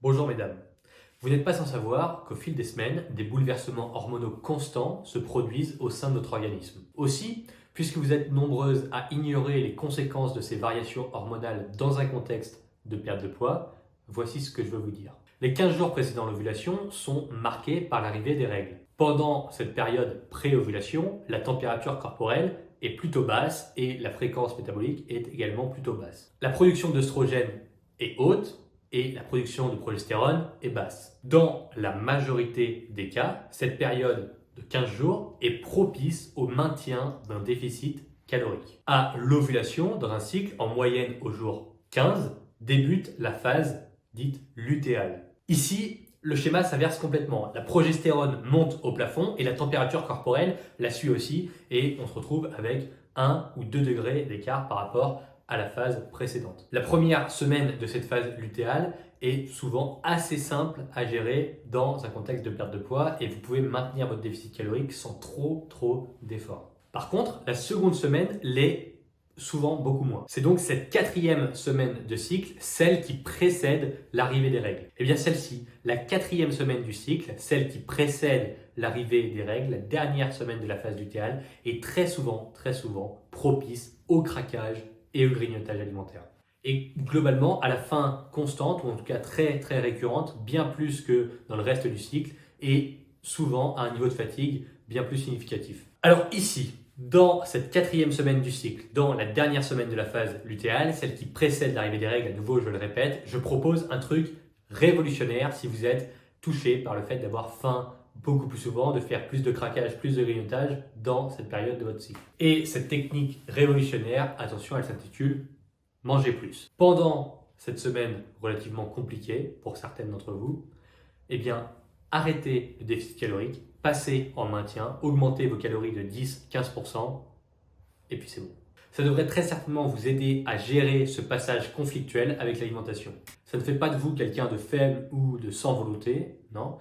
Bonjour mesdames, vous n'êtes pas sans savoir qu'au fil des semaines, des bouleversements hormonaux constants se produisent au sein de notre organisme. Aussi, puisque vous êtes nombreuses à ignorer les conséquences de ces variations hormonales dans un contexte de perte de poids, voici ce que je veux vous dire. Les 15 jours précédant l'ovulation sont marqués par l'arrivée des règles. Pendant cette période pré-ovulation, la température corporelle est plutôt basse et la fréquence métabolique est également plutôt basse. La production d'œstrogène est haute et la production de progestérone est basse. Dans la majorité des cas, cette période de 15 jours est propice au maintien d'un déficit calorique. À l'ovulation, dans un cycle, en moyenne au jour 15, débute la phase dite lutéale. Ici, le schéma s'inverse complètement. La progestérone monte au plafond et la température corporelle la suit aussi et on se retrouve avec 1 ou 2 degrés d'écart par rapport à la phase précédente. La première semaine de cette phase lutéale est souvent assez simple à gérer dans un contexte de perte de poids et vous pouvez maintenir votre déficit calorique sans trop d'efforts. Par contre, la seconde semaine l'est souvent beaucoup moins. C'est donc cette quatrième semaine de cycle, celle qui précède l'arrivée des règles. Et bien celle-ci, la quatrième semaine du cycle, celle qui précède l'arrivée des règles, la dernière semaine de la phase lutéale, est très souvent propice au craquage et au grignotage alimentaire. Et globalement, à la fin constante, ou en tout cas très récurrente, bien plus que dans le reste du cycle, et souvent à un niveau de fatigue bien plus significatif. Alors ici, dans cette quatrième semaine du cycle, dans la dernière semaine de la phase lutéale, celle qui précède l'arrivée des règles, à nouveau je le répète, je propose un truc révolutionnaire si vous êtes touché par le fait d'avoir faim beaucoup plus souvent, de faire plus de craquage, plus de grignotage dans cette période de votre cycle. Et cette technique révolutionnaire, attention, elle s'intitule « Manger plus ». Pendant cette semaine relativement compliquée pour certaines d'entre vous, eh bien, arrêtez le déficit calorique, passez en maintien, augmentez vos calories de 10-15% et puis c'est bon. Ça devrait très certainement vous aider à gérer ce passage conflictuel avec l'alimentation. Ça ne fait pas de vous quelqu'un de faible ou de sans volonté, non.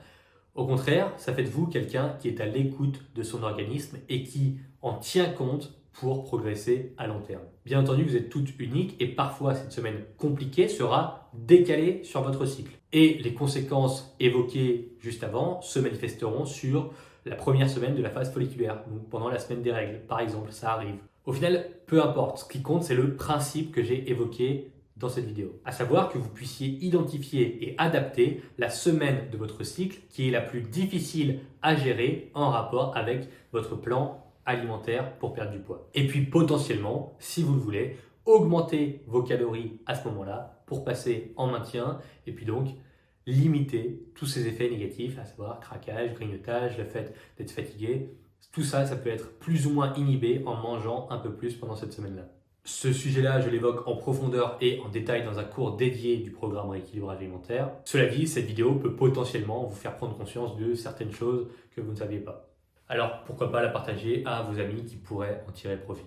Au contraire, ça fait de vous quelqu'un qui est à l'écoute de son organisme et qui en tient compte pour progresser à long terme. Bien entendu, vous êtes toutes uniques et parfois cette semaine compliquée sera décalée sur votre cycle. Et les conséquences évoquées juste avant se manifesteront sur la première semaine de la phase folliculaire, donc pendant la semaine des règles, par exemple, ça arrive. Au final, peu importe, ce qui compte, c'est le principe que j'ai évoqué dans cette vidéo. À savoir que vous puissiez identifier et adapter la semaine de votre cycle qui est la plus difficile à gérer en rapport avec votre plan alimentaire pour perdre du poids. Et puis potentiellement, si vous le voulez, augmenter vos calories à ce moment-là pour passer en maintien et puis donc limiter tous ces effets négatifs, à savoir craquage, grignotage, le fait d'être fatigué. Tout ça, ça peut être plus ou moins inhibé en mangeant un peu plus pendant cette semaine-là. Ce sujet-là, je l'évoque en profondeur et en détail dans un cours dédié du programme rééquilibrage alimentaire. Cela dit, cette vidéo peut potentiellement vous faire prendre conscience de certaines choses que vous ne saviez pas. Alors pourquoi pas la partager à vos amis qui pourraient en tirer profit.